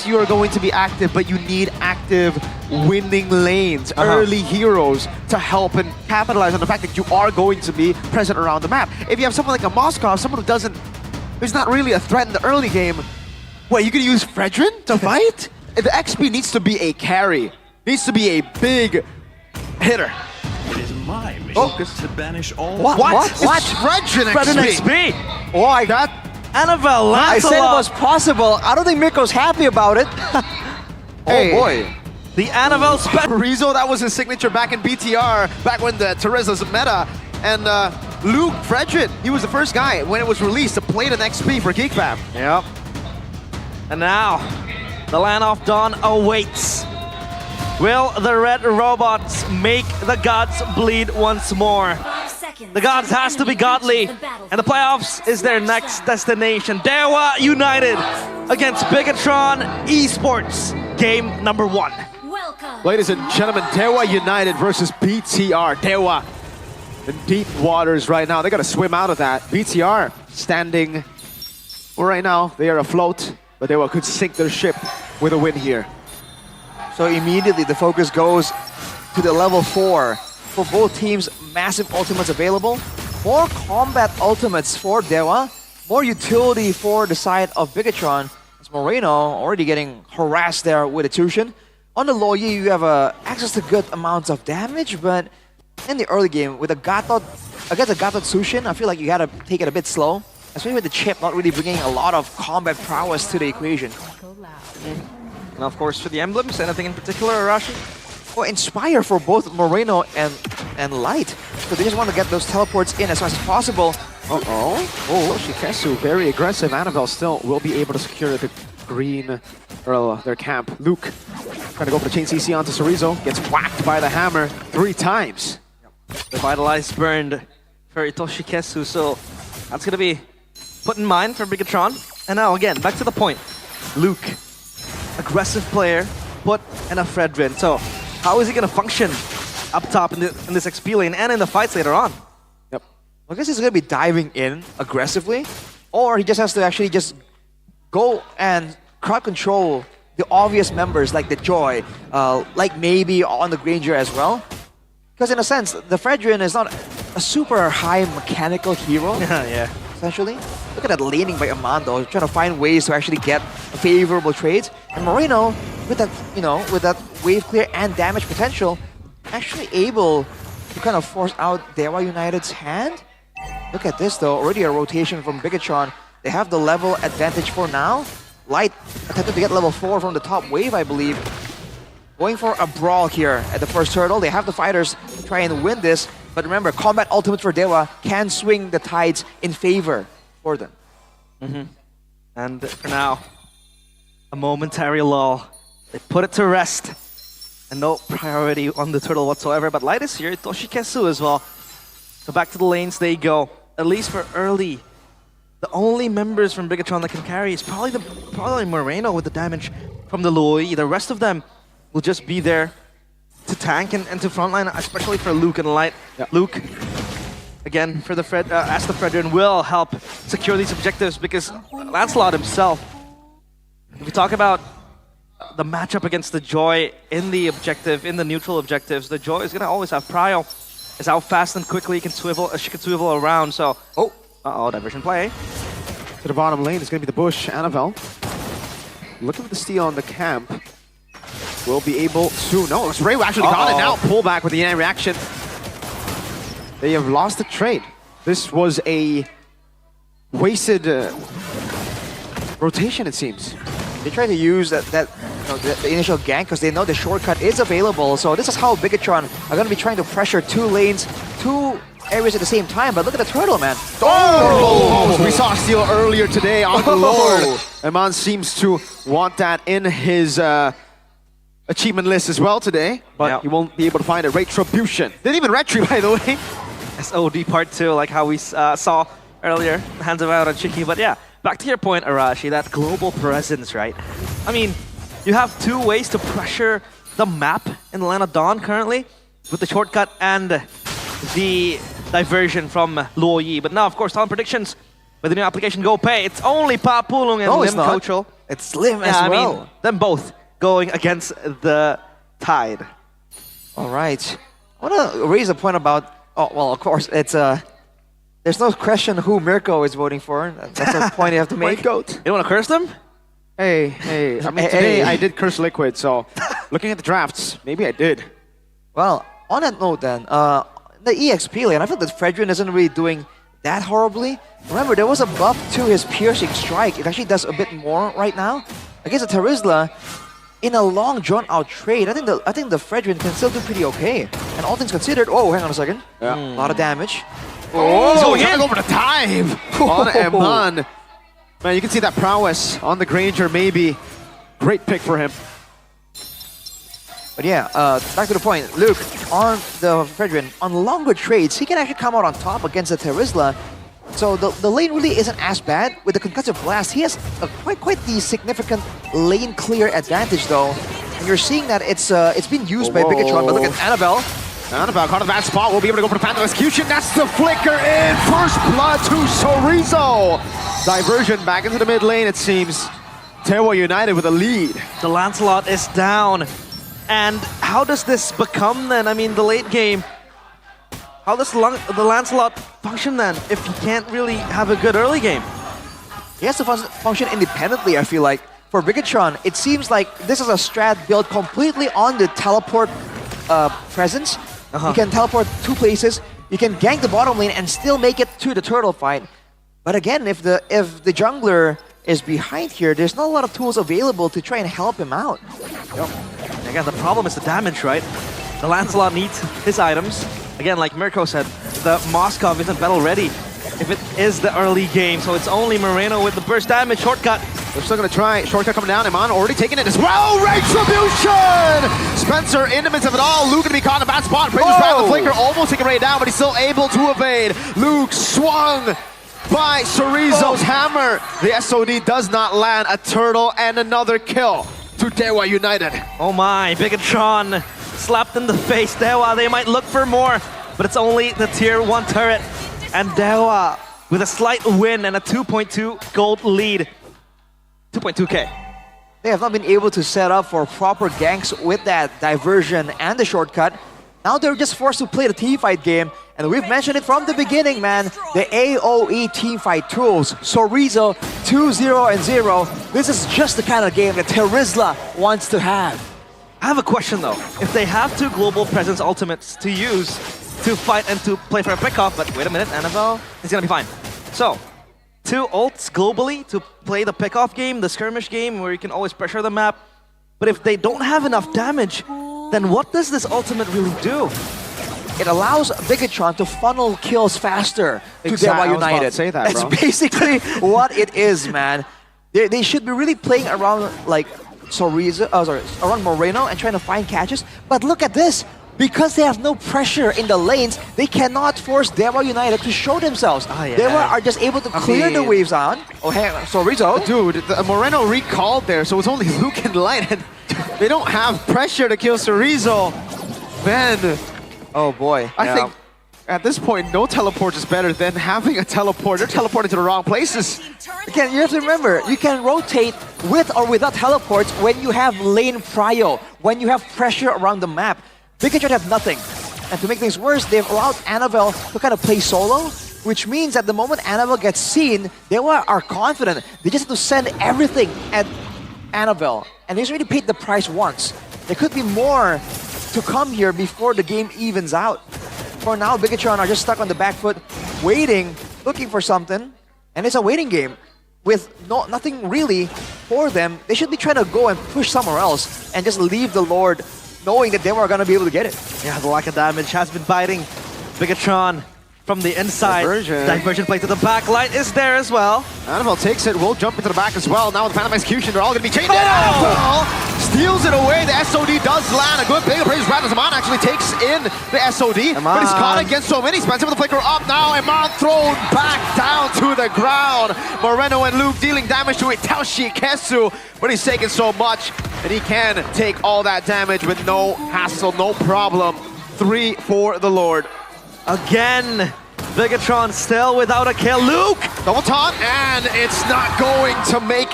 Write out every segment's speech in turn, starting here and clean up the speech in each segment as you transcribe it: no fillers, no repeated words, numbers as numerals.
you are going to be active, but you need active winning lanes, early heroes to help and capitalize on the fact that you are going to be present around the map. If you have someone like a Moskov, someone who's not really a threat in the early game, what, you gonna use Fredrin to fight? The XP needs to be a carry, needs to be a big hitter. It is my mission to banish all... What? Fredrin XP! Oh, I got... Annabelle, I said it was possible. I don't think Mirko's happy about it. Hey. Oh boy. the Annabelle special. Rizzo, that was his signature back in BTR, back when the Teresa's meta. And Luke Fredrin, he was the first guy when it was released to play an XP for GeekFam. Yep. And now, the Land of Dawn awaits. Will the red robots make the gods bleed once more? The gods has to be godly, and the playoffs is their next destination. DEWA United against Bigatron Esports, game number 1. Ladies and gentlemen, DEWA United versus BTR. DEWA in deep waters right now. They got to swim out of that. BTR standing, well, right now they are afloat, but DEWA could sink their ship with a win here. So immediately the focus goes to the level 4. For both teams, massive ultimates available. More combat ultimates for DEWA. More utility for the side of Bigatron. As Moreno already getting harassed there with a Tushin. On the low Yi, you have access to good amounts of damage, but in the early game, with a Gatot, against a Gatot Tushin, I feel like you gotta take it a bit slow. Especially with the chip not really bringing a lot of combat prowess to the equation. And of course, for the emblems, anything in particular, Arashi? Well, Inspire for both Moreno and Light. So they just want to get those teleports in as fast as possible. Oh, Shikesu, very aggressive. Annabelle still will be able to secure the green, or their camp. Luke trying to go for the chain CC onto Cerezo. Gets whacked by the hammer 3 times. The Vitalize burned for Itoshikesu, so that's going to be put in mind for Bigatron. And now again, back to the point. Luke, aggressive player, but and a Fredrin. So how is he going to function up top in this XP lane and in the fights later on? Yep. I guess he's going to be diving in aggressively, or he just has to actually just go and crowd control the obvious members like the Joy, like maybe on the Granger as well. Because in a sense, the Fredrin is not a super high mechanical hero. Yeah. Essentially. Look at that laning by Amando, trying to find ways to actually get favorable trades. And Moreno, with that, with that wave clear and damage potential, actually able to kind of force out DEWA United's hand. Look at this though, already a rotation from Bigatron. They have the level advantage for now. Light attempted to get level 4 from the top wave, I believe. Going for a brawl here at the first hurdle. They have the fighters try and win this. But remember, combat ultimate for DEWA can swing the tides in favor for them. And for now, a momentary lull. They put it to rest. And no priority on the turtle whatsoever. But Light is here, Toshikesu as well. So back to the lanes they go. At least for early. The only members from Bigatron that can carry is probably Moreno with the damage from the Lui. The rest of them will just be there to tank and to frontline, especially for Luke and Light. Yep. Luke, again, for the as the Fredrin will help secure these objectives because Lancelot himself, if we talk about the matchup against the Joy in the objective, in the neutral objectives, the Joy is going to always have prio. Is how fast and quickly she can swivel around, so... diversion play. To the bottom lane is going to be the Bush, Annabelle. Looking for the steal on the camp. Will be able to... No, Ray actually got it now. Pull back with the reaction. They have lost the trade. This was a wasted rotation, it seems. They try to use the initial gank because they know the shortcut is available. So this is how Bigatron are going to be trying to pressure 2 lanes, 2 areas at the same time. But look at the turtle, man. We saw a steal earlier today on the Lord. Eman seems to want that in his achievement list as well today, but he won't be able to find a Retribution. Didn't even retry, by the way. SOD part 2, like how we saw earlier. Hands him out on Chicky, but yeah. Back to your point, Arashi, that global presence, right? I mean, you have 2 ways to pressure the map in the Land of Dawn currently, with the shortcut and the diversion from Luo Yi. But now, of course, talent predictions with the new application Go Pay. It's only Pa Pulung and Lim Kochel. It's slim as I well. mean, them both going against the tide. All right. I want to raise a point about. Oh well, of course it's there's no question who Mirko is voting for. That's a point you have to make. Goat. You don't want to curse them? Hey. I mean, Hey. today I did curse Liquid, so looking at the drafts, maybe I did. Well, on that note then, the EXP lane, I feel that Fredrin isn't really doing that horribly. Remember, there was a buff to his piercing strike. It actually does a bit more right now. Against the Terizla, in a long drawn-out trade, I think the Fredrin can still do pretty okay. And all things considered, oh, hang on a second. Yeah. A lot of damage. Oh, he's trying to go for the dive on Eman. Man, you can see that prowess on the Granger, maybe. Great pick for him. But yeah, back to the point. Luke, on the Fredrin, on longer trades, he can actually come out on top against the Terizla. So the lane really isn't as bad. With the Concussive Blast, he has quite the significant lane clear advantage though. And you're seeing that it's been used by Bigatron, but look at Annabelle. Annabelle caught in a bad spot. We'll be able to go for the Phantom Execution. That's the flicker in. First blood to Sorizo. Diversion back into the mid lane, it seems. DEWA United with a lead. The Lancelot is down. And how does this become then? I mean, the late game. How does the Lancelot function then if he can't really have a good early game? He has to function independently, I feel like. For Bigatron, it seems like this is a strat built completely on the teleport presence. You can teleport 2 places, you can gank the bottom lane and still make it to the turtle fight. But again, if the jungler is behind here, there's not a lot of tools available to try and help him out. Yep. Again, the problem is the damage, right? The Lancelot needs his items. Again, like Mirko said, the Moskov isn't battle ready if it is the early game, so it's only Moreno with the burst damage shortcut. They're still going to try. Shortcut coming down. Iman already taking it as well. Retribution! Spencer in the midst of it all. Luke going to be caught in a bad spot. Praise grab the flicker. Almost taking Ray down, but he's still able to evade. Luke swung by Sorizo's hammer. The SOD does not land a turtle and another kill to DEWA United. Oh my, Bigatron slapped in the face. DEWA, they might look for more, but it's only the tier 1 turret. And DEWA with a slight win and a 2.2 gold lead. 2.2k. They have not been able to set up for proper ganks with that diversion and the shortcut. Now they're just forced to play the teamfight game. And we've mentioned it from the beginning, man. The AoE teamfight tools. Sorizo 2-0 and 0. This is just the kind of game that Terizla wants to have. I have a question though. If they have 2 global presence ultimates to use to fight and to play for a pickoff, but wait a minute, Annabelle is gonna be fine. So, 2 ults globally to play the pickoff game, the skirmish game, where you can always pressure the map. But if they don't have enough damage, then what does this ultimate really do? It allows Bigatron to funnel kills faster to Exactly. DEWA I was about United. to say that, That's bro. basically what it is, man. They should be really playing around like around Moreno and trying to find catches. But look at this. Because they have no pressure in the lanes, they cannot force DEWA United to show themselves. Oh, yeah. DEWA are just able to clear the waves on. Oh, hang on. Sorizo. Dude, Moreno recalled there, so it's only Luke and Light, and they don't have pressure to kill Sorizo. Man, Oh boy. I think at this point, no teleport is better than having a teleport. They're teleporting to the wrong places. Again, you have to remember, you can rotate with or without teleports when you have lane prio, when you have pressure around the map. Bigatron have nothing. And to make things worse, they've allowed Annabelle to kind of play solo, which means that the moment Annabelle gets seen, they are confident. They just have to send everything at Annabelle. And they've already paid the price once. There could be more to come here before the game evens out. For now, Bigatron are just stuck on the back foot, waiting, looking for something. And it's a waiting game. With nothing really for them, they should be trying to go and push somewhere else and just leave the Lord knowing that they were going to be able to get it. Yeah, the lack of damage has been biting. Bigatron from the inside. Diversion play to the back. Light is there as well. Annabelle takes it, will jump into the back as well. Now with the Phantom Execution, they're all going to be chained in. Annabelle steals it away. The SOD does land. A good big praise grab as Iman actually takes in the SOD. But he's caught against so many. Spencer with the flicker up now. Iman thrown back down to the ground. Moreno and Luke dealing damage to Itachi Kesu. But he's taking so much, and he can take all that damage with no hassle, no problem. 3 for the Lord. Again, Bigatron still without a kill. Luke! Double taunt, and it's not going to make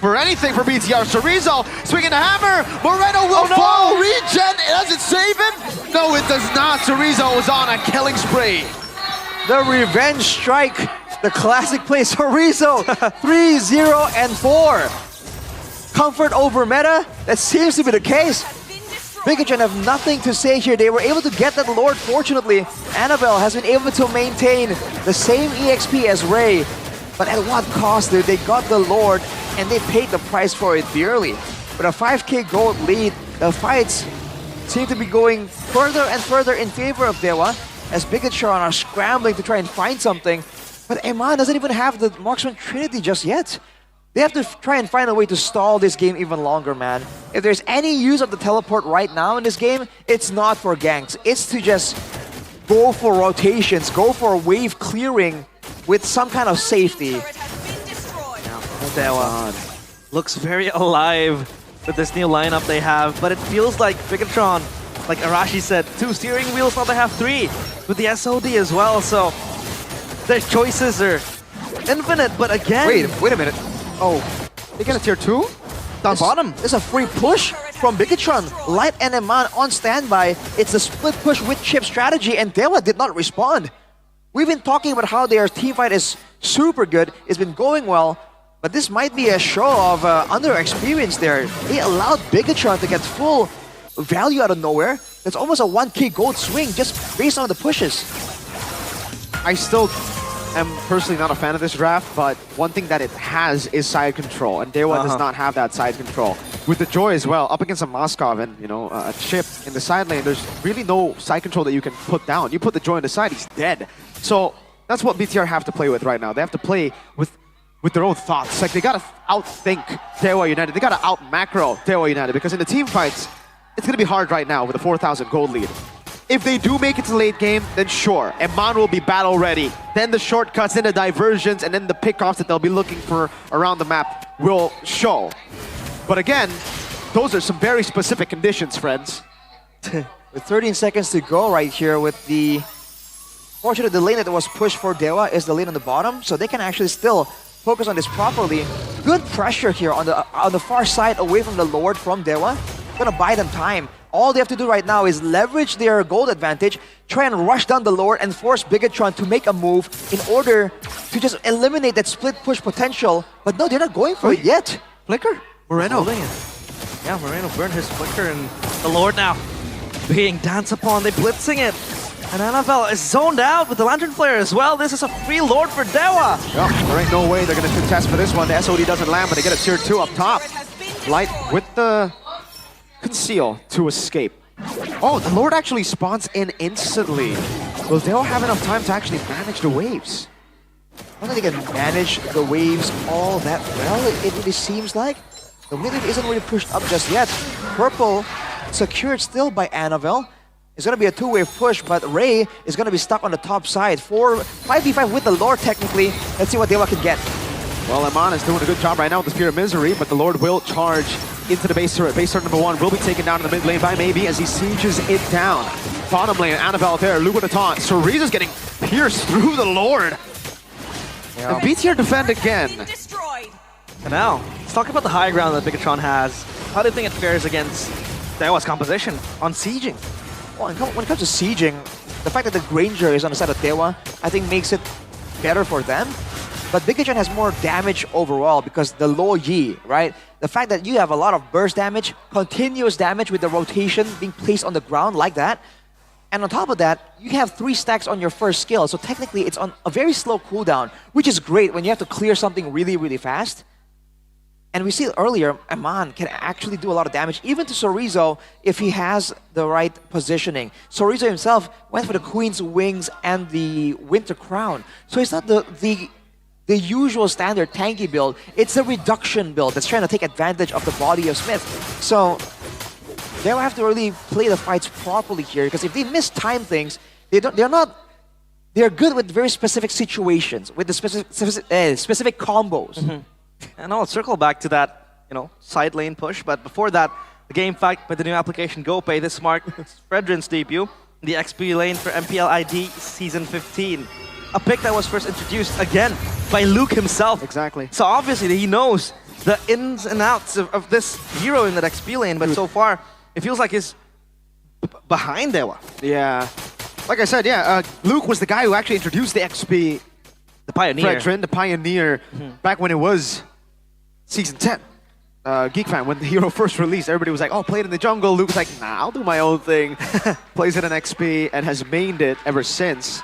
for anything for BTR. Chorizo swinging the hammer. Moreno will fall. Regen. Does it save him? No, it does not. Chorizo was on a killing spree. The revenge strike. The classic play. Chorizo 3-0 and 4. Comfort over meta. That seems to be the case. Bigatron have nothing to say here. They were able to get that Lord, fortunately. Annabelle has been able to maintain the same EXP as Ray. But at what cost, dude? They got the Lord, and they paid the price for it dearly. With a 5k gold lead, the fights seem to be going further and further in favor of DEWA, as Bigatron are scrambling to try and find something. But Eman doesn't even have the Marksman Trinity just yet. They have to try and find a way to stall this game even longer, man. If there's any use of the teleport right now in this game, it's not for ganks. It's to just go for rotations, go for wave clearing with some kind of safety. DEWA looks very alive with this new lineup they have, but it feels like Bigatron, like Arashi said, 2 steering wheels, now they have 3 with the SOD as well, so their choices are infinite, but again... Wait a minute. Oh, They get a tier 2? down bottom. It's a free push from Bigatron. Light and Eman on standby. It's a split push with chip strategy, and DEWA did not respond. We've been talking about how their team fight is super good. It's been going well, but this might be a show of under-experience there. They allowed Bigatron to get full value out of nowhere. It's almost a 1k gold swing just based on the pushes. I still am personally not a fan of this draft, but one thing that it has is side control, and DEWA does not have that side control. With the Joy as well, up against a Moskov and, you know, a Chip in the side lane, there's really no side control that you can put down. You put the Joy on the side, he's dead. So that's what BTR have to play with right now. They have to play with their own thoughts. Like, they gotta outthink DEWA United. They gotta out-macro DEWA United, because in the team fights, it's gonna be hard right now with a 4,000 gold lead. If they do make it to the late game, then sure, Eman will be battle ready. Then the shortcuts, then the diversions, and then the pickoffs that they'll be looking for around the map will show. But again, those are some very specific conditions, friends. With 13 seconds to go right here with the... Fortunately, the lane that was pushed for DEWA is the lane on the bottom, so they can actually still focus on this properly. Good pressure here on the far side away from the Lord from DEWA. Gonna buy them time. All they have to do right now is leverage their gold advantage, try and rush down the Lord and force Bigatron to make a move in order to just eliminate that split push potential. But no, they're not going for it yet. Flicker? Moreno. Yeah, Moreno burned his flicker, and the Lord now being danced upon. They blitzing it. And Annabelle is zoned out with the Lantern Flare as well. This is a free Lord for DEWA. Yeah, there ain't no way they're going to contest for this one. The SOD doesn't land, but they get a tier 2 up top. Light with the conceal to escape. Oh, the Lord actually spawns in instantly. Will DEWA have enough time to actually manage the waves? I don't think they can manage the waves all that well, it really seems like. The mid lane isn't really pushed up just yet. Purple secured still by Annabelle. It's going to be a two-wave push, but Ray is going to be stuck on the top side. 5v5 with the Lord technically. Let's see what DEWA can get. Well, Eman is doing a good job right now with the Spear of Misery, but the Lord will charge into the base turret. Base turret number 1 will be taken down in the mid lane by Maybe as he sieges it down. Bottom lane, Annabelle there, Lugo the taunt. Ceriza's getting pierced through the Lord. Yeah. And BTR defend again. And now, let's talk about the high ground that Bigatron has. How do you think it fares against DEWA's composition on sieging? Well, when it comes to sieging, the fact that the Granger is on the side of DEWA, I think makes it better for them. But Bigatron has more damage overall because the low Yi, right? The fact that you have a lot of burst damage, continuous damage with the rotation being placed on the ground like that. And on top of that, you have 3 stacks on your first skill. So technically, it's on a very slow cooldown, which is great when you have to clear something really, really fast. And we see earlier, Eman can actually do a lot of damage, even to Chorizo, if he has the right positioning. Chorizo himself went for the Queen's Wings and the Winter Crown. So it's not the usual standard tanky build. It's a reduction build that's trying to take advantage of the body of Smith. So they'll have to really play the fights properly here, because if they mistime things, they're good with very specific situations, with the specific combos. Mm-hmm. And I'll circle back to that, side lane push. But before that, the game fact by the new application GoPay. This marked Fredrin's debut in the XP lane for MPL ID Season 15. A pick that was first introduced again by Luke himself. Exactly. So obviously he knows the ins and outs of this hero in the XP lane, but so far, it feels like he's behind DEWA. Yeah. Like I said, yeah, Luke was the guy who actually introduced the XP The Pioneer. Veteran, the Pioneer, back when it was Season 10. Geek Fan, when the hero first released, everybody was like, oh, play it in the jungle. Luke was like, nah, I'll do my own thing. Plays it in XP and has mained it ever since.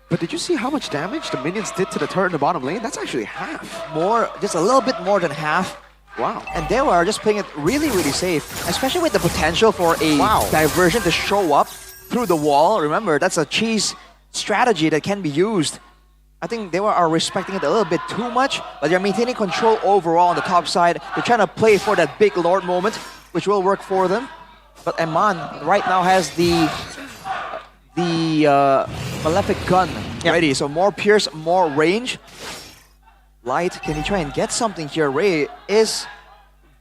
But did you see how much damage the minions did to the turret in the bottom lane? That's actually half. More, just a little bit more than half. Wow. And DEWA are just playing it really, really safe, especially with the potential for a diversion to show up through the wall. Remember, that's a cheese strategy that can be used. I think DEWA are respecting it a little bit too much, but they're maintaining control overall on the top side. They're trying to play for that big Lord moment, which will work for them. But Eman right now has the Malefic gun ready, so more pierce, more range. Light, can he try and get something here? Ray is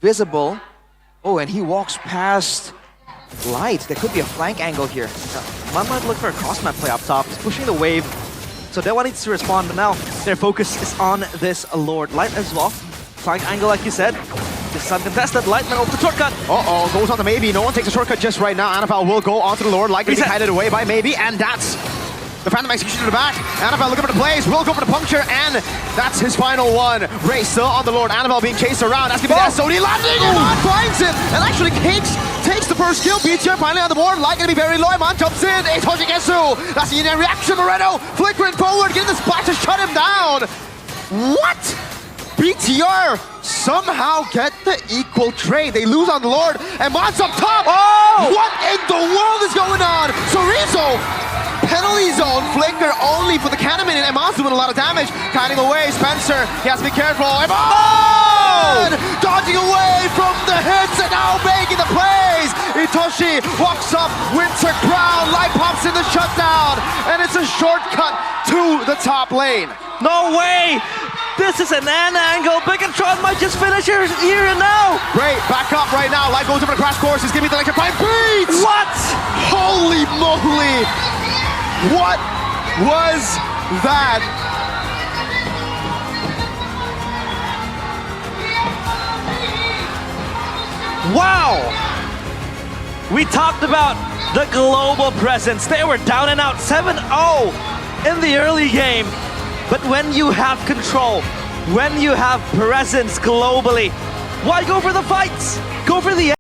visible. Oh, and he walks past Light. There could be a flank angle here. Man might look for a cross-map play up top. He's pushing the wave. So DEWA needs to respond, but now their focus is on this Lord. Light as well. Flank angle, like you said. This is uncontested. Light went over the shortcut. Uh-oh, goes on to Maybe. No one takes a shortcut just right now. Annabelle will go onto the Lord. Light gonna be kited away by Maybe, and that's the Phantom Execution to the back. Annabelle looking for the plays, will go for the puncture, and that's his final one. Ray still on the Lord. Annabelle being chased around. That's gonna be the SOD landing. Eman finds it, and actually takes the first kill. BTR finally on the board. Light gonna be very low. Eman jumps in. Toshigetsu. That's the Indian reaction. Moreno flickering forward, getting the splash to shut him down. What? BTR somehow get the equal trade. They lose on the Lord, and Eman's up top. Oh! What in the world is going on? Chorizo! Penalty zone, flicker only for the Cannon and Eman's doing a lot of damage. Kiting away, Spencer, he has to be careful. Eman! Dodging away from the hits and now making the plays. Itoshi walks up, Winter Crown, Light pops in the shutdown, and it's a shortcut to the top lane. No way! This is an N angle. Bigatron might just finish here and now. Great, back up right now. Light goes over the crash course. He's giving the electrifying beats. What? Holy moly! What was that? Wow! We talked about the global presence. They were down and out 7-0 in the early game. But when you have control, when you have presence globally, why go for the fights? Go for the